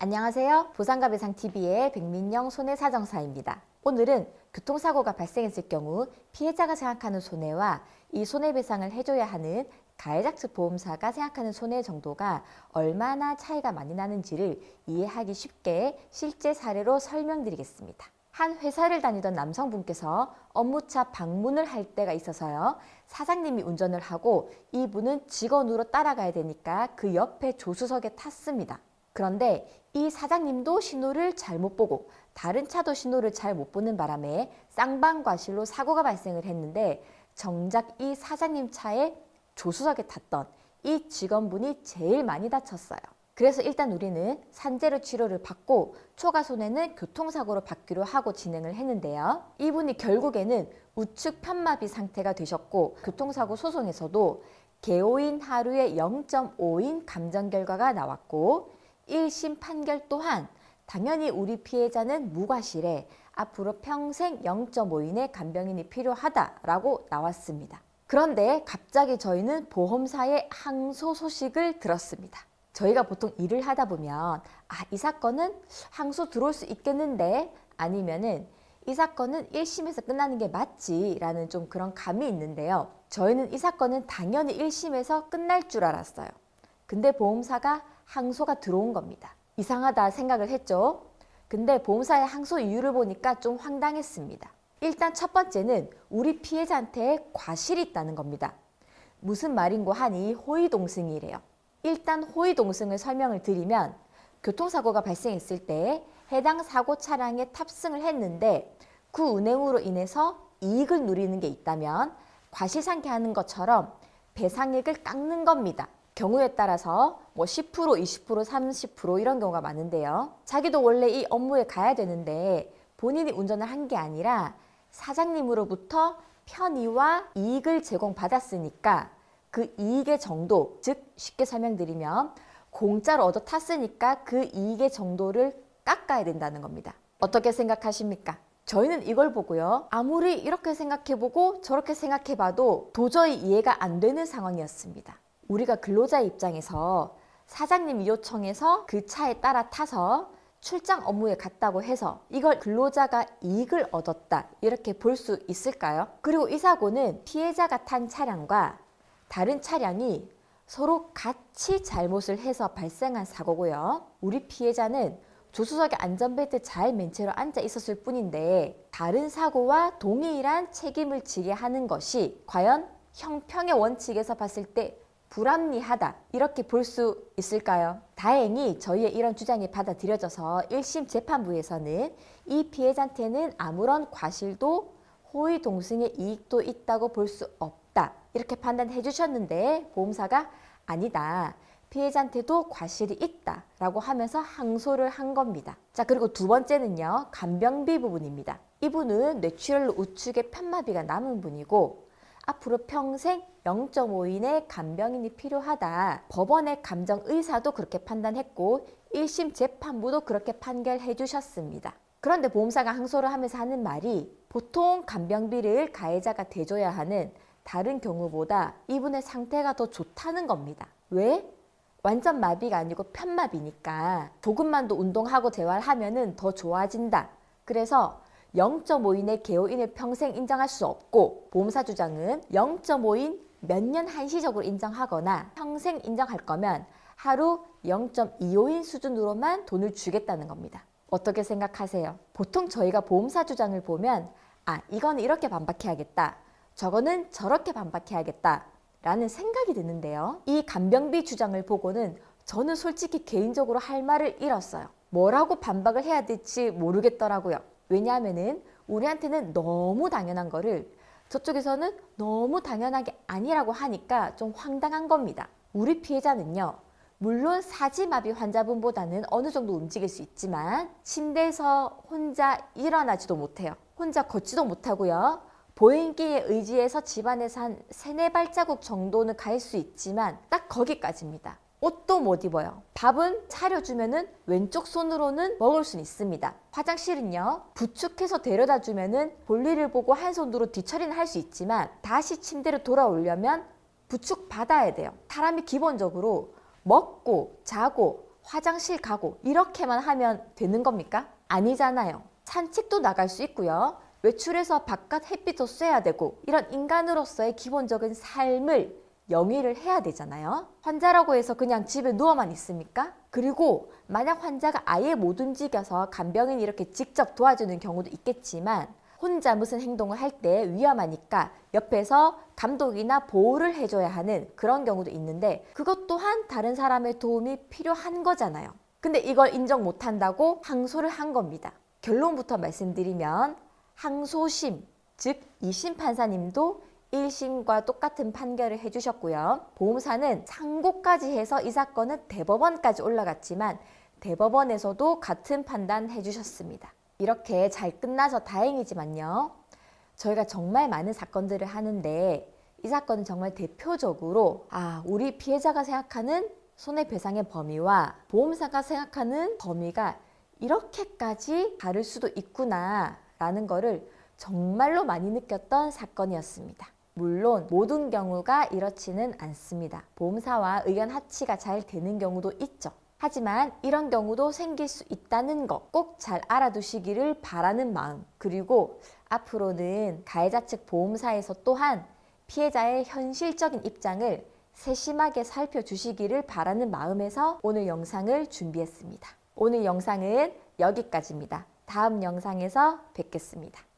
안녕하세요. 보상가배상TV의 백민영 손해사정사입니다. 오늘은 교통사고가 발생했을 경우 피해자가 생각하는 손해와 이 손해배상을 해줘야 하는 가해자 측 보험사가 생각하는 손해 정도가 얼마나 차이가 많이 나는지를 이해하기 쉽게 실제 사례로 설명드리겠습니다. 한 회사를 다니던 남성분께서 업무차 방문을 할 때가 있어서요. 사장님이 운전을 하고 이분은 직원으로 따라가야 되니까 그 옆에 조수석에 탔습니다. 그런데 이 사장님도 신호를 잘못 보고 다른 차도 신호를 잘 못 보는 바람에 쌍방과실로 사고가 발생을 했는데 정작 이 사장님 차에 조수석에 탔던 이 직원분이 제일 많이 다쳤어요. 그래서 일단 우리는 산재로 치료를 받고 초과 손해는 교통사고로 받기로 하고 진행을 했는데요. 이분이 결국에는 우측 편마비 상태가 되셨고 교통사고 소송에서도 개호인 하루에 0.5인 감정 결과가 나왔고 1심 판결 또한 당연히 우리 피해자는 무과실에 앞으로 평생 0.5인의 간병인이 필요하다라고 나왔습니다. 그런데 갑자기 저희는 보험사의 항소 소식을 들었습니다. 저희가 보통 일을 하다 보면 이 사건은 항소 들어올 수 있겠는데 아니면은 이 사건은 1심에서 끝나는 게 맞지 라는 좀 그런 감이 있는데요. 저희는 이 사건은 당연히 1심에서 끝날 줄 알았어요. 근데 보험사가 항소가 들어온 겁니다. 이상하다 생각을 했죠. 근데 보험사의 항소 이유를 보니까 좀 황당했습니다. 일단 첫 번째는 우리 피해자한테 과실이 있다는 겁니다. 무슨 말인고 하니 호의동승이래요. 일단 호의동승을 설명을 드리면 교통사고가 발생했을 때 해당 사고 차량에 탑승을 했는데 그 운행으로 인해서 이익을 누리는 게 있다면 과실상계하는 것처럼 배상액을 깎는 겁니다. 경우에 따라서 10%, 20%, 30% 이런 경우가 많은데요. 자기도 원래 이 업무에 가야 되는데 본인이 운전을 한 게 아니라 사장님으로부터 편의와 이익을 제공받았으니까 그 이익의 정도, 즉 쉽게 설명드리면 공짜로 얻어 탔으니까 그 이익의 정도를 깎아야 된다는 겁니다. 어떻게 생각하십니까? 저희는 이걸 보고요. 아무리 이렇게 생각해보고 저렇게 생각해봐도 도저히 이해가 안 되는 상황이었습니다. 우리가 근로자의 입장에서 사장님이 요청해서 그 차에 따라 타서 출장 업무에 갔다고 해서 이걸 근로자가 이익을 얻었다 이렇게 볼 수 있을까요? 그리고 이 사고는 피해자가 탄 차량과 다른 차량이 서로 같이 잘못을 해서 발생한 사고고요. 우리 피해자는 조수석에 안전벨트 잘 맨 채로 앉아 있었을 뿐인데 다른 사고와 동일한 책임을 지게 하는 것이 과연 형평의 원칙에서 봤을 때 불합리하다 이렇게 볼 수 있을까요? 다행히 저희의 이런 주장이 받아들여져서 1심 재판부에서는 이 피해자한테는 아무런 과실도 호의동승의 이익도 있다고 볼 수 없다 이렇게 판단해 주셨는데 보험사가 아니다. 피해자한테도 과실이 있다 라고 하면서 항소를 한 겁니다. 자, 그리고 두 번째는요. 간병비 부분입니다. 이분은 뇌출혈로 우측에 편마비가 남은 분이고 앞으로 평생 0.5인의 간병인이 필요하다. 법원의 감정의사도 그렇게 판단했고 1심 재판부도 그렇게 판결해 주셨습니다. 그런데 보험사가 항소를 하면서 하는 말이 보통 간병비를 가해자가 대줘야 하는 다른 경우보다 이분의 상태가 더 좋다는 겁니다. 왜? 완전 마비가 아니고 편마비니까 조금만 더 운동하고 재활하면은 더 좋아진다. 그래서 0.5인의 개호인을 평생 인정할 수 없고 보험사 주장은 0.5인 몇 년 한시적으로 인정하거나 평생 인정할 거면 하루 0.25인 수준으로만 돈을 주겠다는 겁니다. 어떻게 생각하세요? 보통 저희가 보험사 주장을 보면 이거는 이렇게 반박해야겠다. 저거는 저렇게 반박해야겠다 라는 생각이 드는데요. 이 간병비 주장을 보고는 저는 솔직히 개인적으로 할 말을 잃었어요. 뭐라고 반박을 해야 될지 모르겠더라고요. 왜냐하면은 우리한테는 너무 당연한 거를 저쪽에서는 너무 당연하게 아니라고 하니까 좀 황당한 겁니다. 우리 피해자는요. 물론 사지마비 환자분보다는 어느 정도 움직일 수 있지만 침대에서 혼자 일어나지도 못해요. 혼자 걷지도 못하고요. 보행기에 의지해서 집안에서 한 3-4발자국 정도는 갈 수 있지만 딱 거기까지입니다. 옷도 못 입어요. 밥은 차려주면은 왼쪽 손으로는 먹을 수는 있습니다. 화장실은요. 부축해서 데려다 주면은 볼일을 보고 한 손으로 뒤처리는 할 수 있지만 다시 침대로 돌아오려면 부축 받아야 돼요. 사람이 기본적으로 먹고 자고 화장실 가고 이렇게만 하면 되는 겁니까? 아니잖아요. 산책도 나갈 수 있고요. 외출해서 바깥 햇빛도 쐬야 되고 이런 인간으로서의 기본적인 삶을 영위를 해야 되잖아요. 환자라고 해서 그냥 집에 누워만 있습니까? 그리고 만약 환자가 아예 못 움직여서 간병인이 이렇게 직접 도와주는 경우도 있겠지만 혼자 무슨 행동을 할 때 위험하니까 옆에서 감독이나 보호를 해줘야 하는 그런 경우도 있는데 그것 또한 다른 사람의 도움이 필요한 거잖아요. 근데 이걸 인정 못한다고 항소를 한 겁니다. 결론부터 말씀드리면 항소심, 즉 2심 판사님도 1심과 똑같은 판결을 해주셨고요. 보험사는 상고까지 해서 이 사건은 대법원까지 올라갔지만 대법원에서도 같은 판단 해주셨습니다. 이렇게 잘 끝나서 다행이지만요. 저희가 정말 많은 사건들을 하는데 이 사건은 정말 대표적으로 우리 피해자가 생각하는 손해배상의 범위와 보험사가 생각하는 범위가 이렇게까지 다를 수도 있구나 라는 거를 정말로 많이 느꼈던 사건이었습니다. 물론 모든 경우가 이렇지는 않습니다. 보험사와 의견 합치가 잘 되는 경우도 있죠. 하지만 이런 경우도 생길 수 있다는 거 꼭 잘 알아두시기를 바라는 마음, 그리고 앞으로는 가해자 측 보험사에서 또한 피해자의 현실적인 입장을 세심하게 살펴주시기를 바라는 마음에서 오늘 영상을 준비했습니다. 오늘 영상은 여기까지입니다. 다음 영상에서 뵙겠습니다.